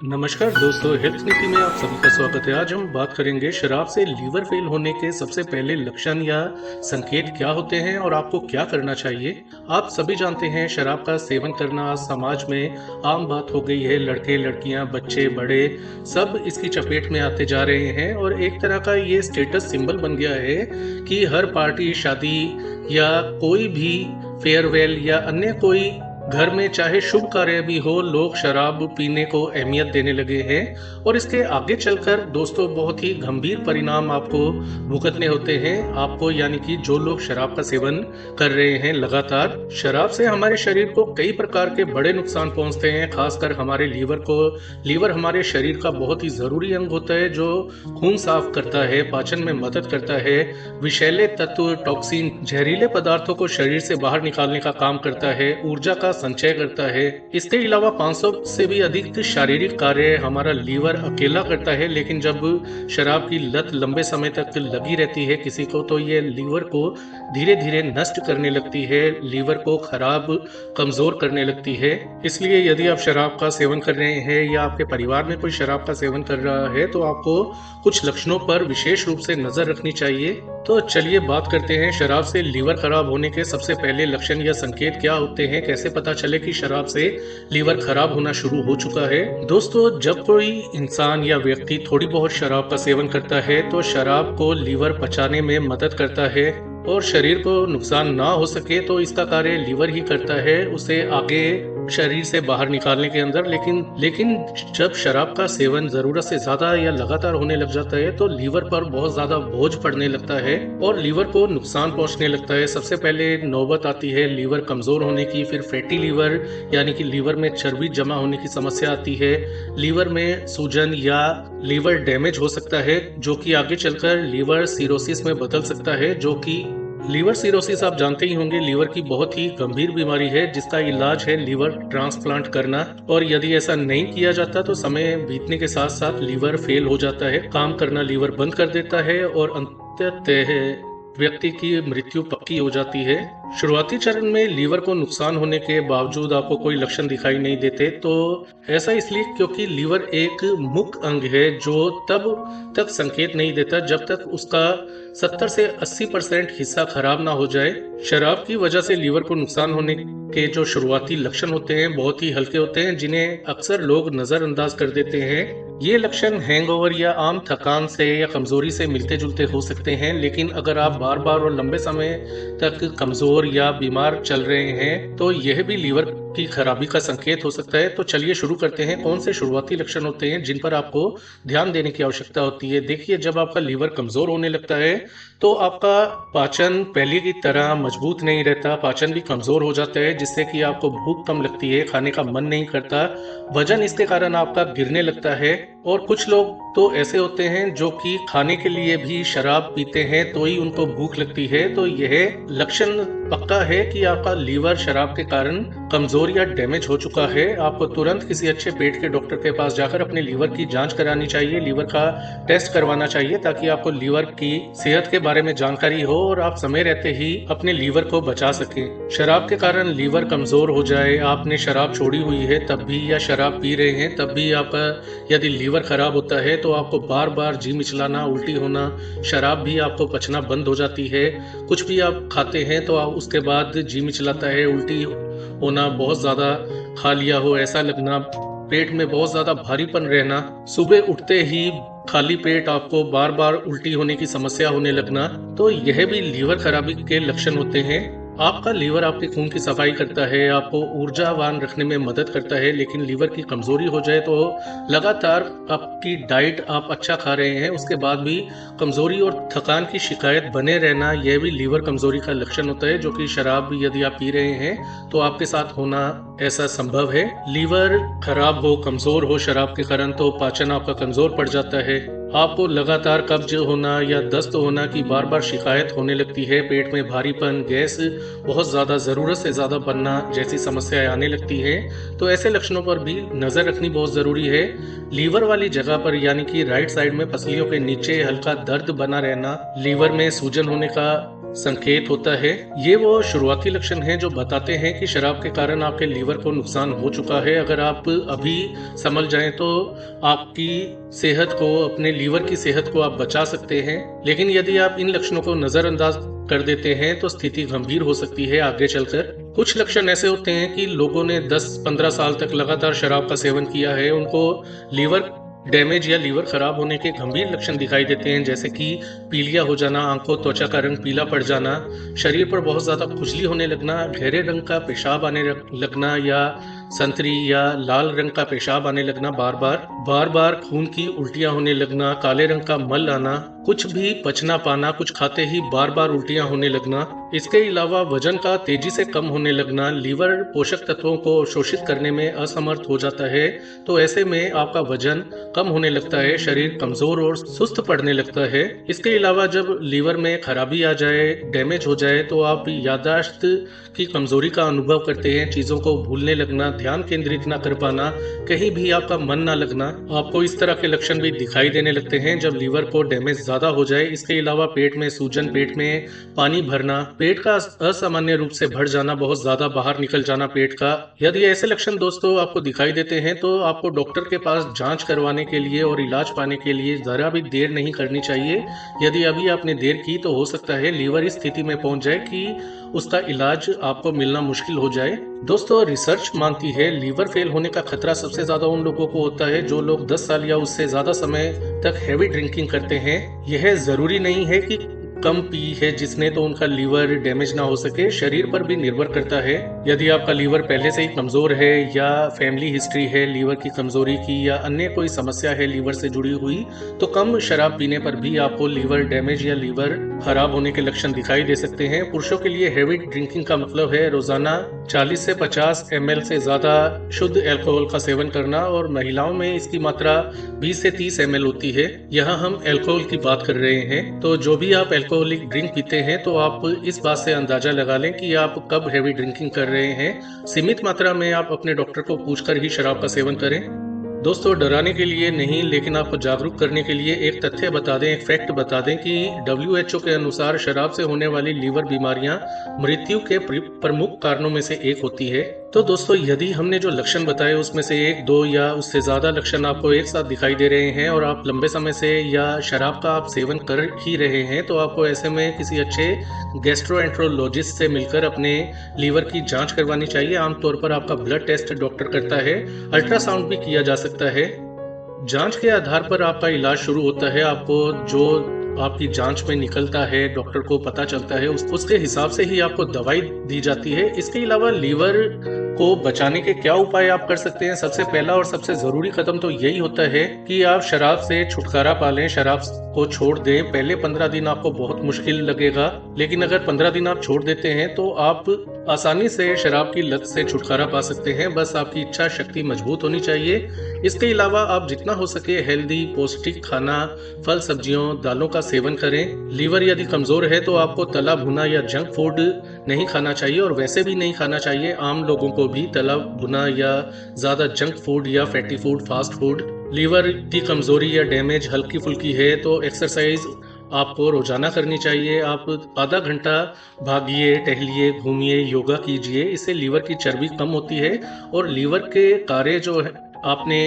नमस्कार दोस्तों, हेल्थ नीति में आप सभी का स्वागत है। आज हम बात करेंगे शराब से लीवर फेल होने के सबसे पहले लक्षण या संकेत क्या होते हैं और आपको क्या करना चाहिए। आप सभी जानते हैं शराब का सेवन करना आज समाज में आम बात हो गई है। लड़के लड़कियां बच्चे बड़े सब इसकी चपेट में आते जा रहे हैं और एक तरह का ये स्टेटस सिंबल बन गया है कि हर पार्टी शादी या कोई भी फेयरवेल या अन्य कोई घर में चाहे शुभ कार्य भी हो, लोग शराब पीने को अहमियत देने लगे हैं और इसके आगे चलकर दोस्तों बहुत ही गंभीर परिणाम आपको भुगतने होते हैं। आपको यानी कि जो लोग शराब का सेवन कर रहे हैं लगातार, शराब से हमारे शरीर को कई प्रकार के बड़े नुकसान पहुंचते हैं। खासकर हमारे लीवर हमारे शरीर का बहुत ही जरूरी अंग होता है जो खून साफ करता है, पाचन में मदद करता है, विषैले तत्व टॉक्सिन जहरीले पदार्थों को शरीर से बाहर निकालने का काम करता है, ऊर्जा का संचय करता है। इसके अलावा 500 से भी अधिक शारीरिक कार्य हमारा लीवर अकेला करता है। लेकिन जब शराब की लत लंबे समय तक लगी रहती है किसी को, तो ये लीवर को धीरे धीरे नष्ट करने लगती है, लीवर को खराब कमजोर करने लगती है। इसलिए यदि आप शराब का सेवन कर रहे हैं या आपके परिवार में कोई शराब का सेवन कर रहा है तो आपको कुछ लक्षणों पर विशेष रूप से नजर रखनी चाहिए। तो चलिए बात करते हैं शराब से लीवर खराब होने के सबसे पहले लक्षण या संकेत क्या होते हैं, कैसे पता चले कि शराब से लीवर खराब होना शुरू हो चुका है। दोस्तों, जब कोई इंसान या व्यक्ति थोड़ी बहुत शराब का सेवन करता है तो शराब को लीवर पचाने में मदद करता है और शरीर को नुकसान ना हो सके तो इसका कार्य लीवर ही करता है, उसे आगे शरीर से बाहर निकालने के अंदर। लेकिन जब शराब का सेवन जरूरत से ज्यादा या लगातार होने लग जाता है तो लीवर पर बहुत ज्यादा बोझ पड़ने लगता है और लीवर को नुकसान पहुंचने लगता है। सबसे पहले नौबत आती है लीवर कमजोर होने की, फिर फैटी लीवर यानी कि लीवर में चर्बी जमा होने की समस्या आती है, लीवर में सूजन या लीवर डैमेज हो सकता है जो कि आगे चलकर लीवर सिरोसिस में बदल सकता है। जो कि लीवर सिरोसिस आप जानते ही होंगे, लीवर की बहुत ही गंभीर बीमारी है जिसका इलाज है लीवर ट्रांसप्लांट करना। और यदि ऐसा नहीं किया जाता तो समय बीतने के साथ साथ लीवर फेल हो जाता है, काम करना लीवर बंद कर देता है और अंततः व्यक्ति की मृत्यु पक्की हो जाती है। शुरुआती चरण में लीवर को नुकसान होने के बावजूद आपको कोई लक्षण दिखाई नहीं देते, तो ऐसा इसलिए क्योंकि लीवर एक मुख्य अंग है जो तब तक संकेत नहीं देता जब तक उसका 70 से 80% हिस्सा खराब ना हो जाए। शराब की वजह से लीवर को नुकसान होने के जो शुरुआती लक्षण होते हैं बहुत ही हल्के होते हैं जिन्हें अक्सर लोग नजरअंदाज कर देते हैं। ये लक्षण हैंगओवर या आम थकान से या कमजोरी से मिलते जुलते हो सकते हैं, लेकिन अगर आप बार बार और लंबे समय तक कमजोर या बीमार चल रहे हैं तो यह भी लीवर की खराबी का संकेत हो सकता है। तो चलिए शुरू करते हैं। कौन से शुरुआती लक्षण होते हैं जिन पर आपको ध्यान देने की आवश्यकता होती है। देखिए, जब आपका लीवर कमजोर होने लगता है तो आपका पाचन पहले की तरह मजबूत नहीं रहता, पाचन भी कमजोर हो जाता है जिससे कि आपको भूख कम लगती है, खाने का मन नहीं करता, वजन इसके कारण आपका गिरने लगता है। और कुछ लोग तो ऐसे होते हैं जो कि खाने के लिए भी शराब पीते हैं तो ही उनको भूख लगती है। तो यह लक्षण पक्का है कि आपका लीवर शराब के कारण कमजोर या डैमेज हो चुका है। आपको तुरंत किसी अच्छे पेट के डॉक्टर के पास जाकर अपने लीवर की जांच करानी चाहिए, लीवर का टेस्ट करवाना चाहिए ताकि आपको लीवर की सेहत के बारे में जानकारी हो और आप समय रहते ही अपने लीवर को बचा सकें। शराब के कारण लीवर कमजोर हो जाए, आपने शराब छोड़ी हुई है तब भी या शराब पी रहे हैं तब भी आपका यदि लीवर खराब होता है तो आपको बार बार जी मिचलाना, उल्टी होना, शराब भी आपको पचना बंद हो जाती है। कुछ भी आप खाते हैं तो उसके बाद जी मिचलाता है, उल्टी होना, बहुत ज्यादा खा लिया हो ऐसा लगना, पेट में बहुत ज्यादा भारीपन रहना, सुबह उठते ही खाली पेट आपको बार बार उल्टी होने की समस्या होने लगना, तो यह भी लीवर खराबी के लक्षण होते हैं। आपका लीवर आपके खून की सफाई करता है, आपको ऊर्जावान रखने में मदद करता है, लेकिन लीवर की कमजोरी हो जाए तो लगातार आपकी डाइट आप अच्छा खा रहे हैं उसके बाद भी कमजोरी और थकान की शिकायत बने रहना, यह भी लीवर कमजोरी का लक्षण होता है जो कि शराब यदि आप पी रहे हैं तो आपके साथ होना ऐसा संभव है। लीवर खराब हो, कमजोर हो शराब के कारण तो पाचन आपका कमजोर पड़ जाता है, आपको लगातार कब्ज होना या दस्त होना की बार बार शिकायत होने लगती है, पेट में भारीपन, गैस बहुत ज्यादा, जरूरत से ज्यादा बनना जैसी समस्याएं आने लगती है। तो ऐसे लक्षणों पर भी नजर रखनी बहुत जरूरी है। लीवर वाली जगह पर यानी कि राइट साइड में पसलियों के नीचे हल्का दर्द बना रहना, लीवर में सूजन होने का संकेत होता है। ये वो शुरुआती लक्षण हैं जो बताते हैं कि शराब के कारण आपके लीवर को नुकसान हो चुका है। अगर आप अभी संभल जाएं तो आपकी सेहत को, अपने लीवर की सेहत को आप बचा सकते हैं। लेकिन यदि आप इन लक्षणों को नजरअंदाज कर देते हैं तो स्थिति गंभीर हो सकती है आगे चलकर। कुछ लक्षण ऐसे होते हैं कि लोगों ने 10-15 साल तक लगातार शराब का सेवन किया है, उनको लीवर डैमेज या लीवर खराब होने के गंभीर लक्षण दिखाई देते हैं, जैसे कि पीलिया हो जाना, आंखों त्वचा का रंग पीला पड़ जाना, शरीर पर बहुत ज्यादा खुजली होने लगना, गहरे रंग का पेशाब आने लगना या संतरी या लाल रंग का पेशाब आने लगना, बार बार खून की उल्टियां होने लगना, काले रंग का मल आना, कुछ भी पच ना पाना, कुछ खाते ही बार बार उल्टियां होने लगना। इसके अलावा वजन का तेजी से कम होने लगना, लीवर पोषक तत्वों को शोषित करने में असमर्थ हो जाता है, तो ऐसे में आपका वजन कम होने लगता है, शरीर कमजोर और सुस्त पड़ने लगता है। इसके अलावा जब लीवर में खराबी आ जाए, डैमेज हो जाए, तो आप याददाश्त की कमजोरी का अनुभव करते हैं, चीजों को भूलने लगना, ध्यान केंद्रित ना कर पाना, कहीं भी आपका मन ना लगना। आपको इस तरह के लक्षण भी दिखाई देने लगते हैं जब लीवर को डैमेज ज्यादा हो जाए। इसके अलावा पेट में सूजन, पेट में पानी भरना, पेट का असामान्य रूप से भर जाना, बहुत ज्यादा बाहर निकल जाना पेट का। यदि ऐसे लक्षण दोस्तों आपको दिखाई देते हैं तो आपको डॉक्टर के पास जांच करवाने के लिए और इलाज पाने के लिए जरा भी देर नहीं करनी चाहिए। यदि अभी आपने देर की तो हो सकता है लीवर इस स्थिति में पहुंच जाए कि उसका इलाज आपको मिलना मुश्किल हो जाए। दोस्तों, रिसर्च मानती है लीवर फेल होने का खतरा सबसे ज्यादा उन लोगों को होता है जो लोग 10 साल या उससे ज्यादा समय तक हैवी ड्रिंकिंग करते हैं। यह जरूरी नहीं है कि कम पी है जिसने तो उनका लीवर डैमेज ना हो सके, शरीर पर भी निर्भर करता है। यदि आपका लीवर पहले से ही कमजोर है या फैमिली हिस्ट्री है लीवर की कमजोरी की या अन्य कोई समस्या है लीवर से जुड़ी हुई, तो कम शराब पीने पर भी आपको लीवर डैमेज या लीवर खराब होने के लक्षण दिखाई दे सकते हैं। पुरुषों के लिए हैवी ड्रिंकिंग का मतलब है रोजाना 40 से 50 ml से ज्यादा शुद्ध अल्कोहल का सेवन करना, और महिलाओं में इसकी मात्रा 20 से 30 ml होती है। यहाँ हम अल्कोहल की बात कर रहे हैं, तो जो भी आप अल्कोहलिक ड्रिंक पीते हैं तो आप इस बात से अंदाजा लगा लें कि आप कब हैवी ड्रिंकिंग कर रहे हैं। सीमित मात्रा में आप अपने डॉक्टर को पूछकर ही शराब का सेवन करें। दोस्तों, डराने के लिए नहीं लेकिन आपको जागरूक करने के लिए एक तथ्य बता दें, एक फैक्ट बता दें कि WHO के अनुसार शराब से होने वाली लीवर बीमारियां मृत्यु के प्रमुख कारणों में से एक होती है। तो दोस्तों, यदि हमने जो लक्षण बताए उसमें से 1, 2 या उससे ज्यादा लक्षण आपको एक साथ दिखाई दे रहे हैं और आप लंबे समय से या शराब का आप सेवन कर ही रहे हैं, तो आपको ऐसे में किसी अच्छे गैस्ट्रोएंट्रोलॉजिस्ट से मिलकर अपने लीवर की जांच करवानी चाहिए। आमतौर पर आपका ब्लड टेस्ट डॉक्टर करता है, अल्ट्रासाउंड भी किया जा सकता है। जांच के आधार पर आपका इलाज शुरू होता है। आपको जो आपकी जांच में निकलता है, डॉक्टर को पता चलता है, उसके हिसाब से ही आपको दवाई दी जाती है। इसके अलावा लीवर को बचाने के क्या उपाय आप कर सकते हैं? सबसे पहला और सबसे जरूरी कदम तो यही होता है कि आप शराब से छुटकारा पा लें, शराब को छोड़ दें। पहले 15 दिन आपको बहुत मुश्किल लगेगा, लेकिन अगर 15 दिन आप छोड़ देते हैं तो आप आसानी से शराब की लत से छुटकारा पा सकते हैं। बस आपकी इच्छा शक्ति मजबूत होनी चाहिए। इसके अलावा आप जितना हो सके हेल्दी पौष्टिक खाना, फल सब्जियों, दालों का सेवन करें। लीवर यदि कमजोर है तो आपको तला भुना या जंक फूड नहीं खाना चाहिए, और वैसे भी नहीं खाना चाहिए आम लोगों को भी तला भुना या ज्यादा जंक फूड या fatty food, fast food. Liver की कमजोरी या डैमेज हल्की फुल्की है तो एक्सरसाइज आपको रोजाना करनी चाहिए। आप आधा घंटा भागिए, टहलिए, घूमिए, योगा कीजिए। इससे लीवर की चर्बी कम होती है और लीवर के कार्य जो है आपने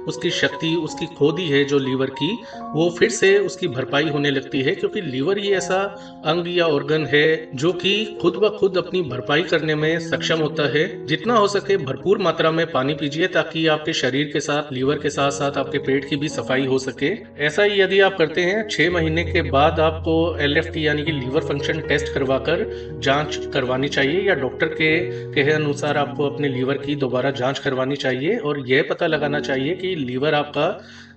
उसकी शक्ति उसकी खो दी है जो लीवर की, वो फिर से उसकी भरपाई होने लगती है, क्योंकि लीवर ये ऐसा अंग या ऑर्गन है जो कि खुद ब खुद अपनी भरपाई करने में सक्षम होता है। जितना हो सके भरपूर मात्रा में पानी पीजिए ताकि आपके शरीर के साथ, लीवर के साथ साथ आपके पेट की भी सफाई हो सके। ऐसा ही यदि आप करते हैं 6 महीने के बाद आपको LFT यानी कि लीवर फंक्शन टेस्ट करवाकर जांच करवानी चाहिए, या डॉक्टर के कहे अनुसार आपको अपने लीवर की दोबारा जांच करवानी चाहिए और यह पता लगाना चाहिए कि लीवर आपका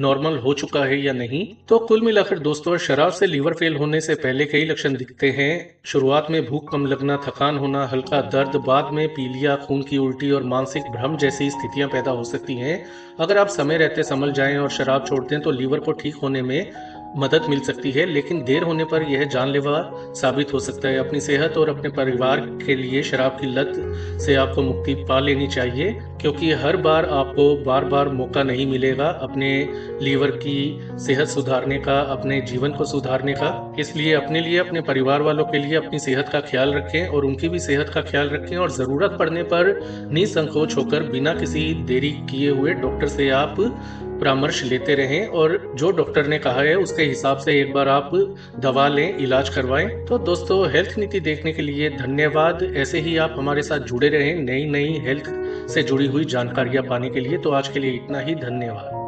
नॉर्मल हो चुका है या नहीं। तो कुल मिलाकर दोस्तों, शराब से लीवर फेल होने से पहले कई लक्षण दिखते हैं। शुरुआत में भूख कम लगना, थकान होना, हल्का दर्द, बाद में पीलिया, खून की उल्टी और मानसिक भ्रम जैसी स्थितियां पैदा हो सकती हैं। अगर आप समय रहते संभल जाएं और शराब छोड़ दें तो लीवर को ठीक होने में मदद मिल सकती है, लेकिन देर होने पर यह जानलेवा साबित हो सकता है। अपनी सेहत और अपने परिवार के लिए शराब की लत से आपको मुक्ति पा लेनी चाहिए, क्योंकि हर बार आपको बार-बार मौका नहीं मिलेगा अपने लीवर की सेहत सुधारने का, अपने जीवन को सुधारने का। इसलिए अपने लिए, अपने परिवार वालों के लिए अपनी सेहत का ख्याल रखें और उनकी भी सेहत का ख्याल रखें, और ज़रूरत पड़ने पर निसंकोच होकर बिना किसी देरी किए हुए डॉक्टर से आप परामर्श लेते रहें, और जो डॉक्टर ने कहा है उसके हिसाब से एक बार आप दवा लें, इलाज करवाएं। तो दोस्तों, हेल्थ नीति देखने के लिए धन्यवाद। ऐसे ही आप हमारे साथ जुड़े रहें नई नई हेल्थ से जुड़ी हुई जानकारियां पाने के लिए। तो आज के लिए इतना ही, धन्यवाद।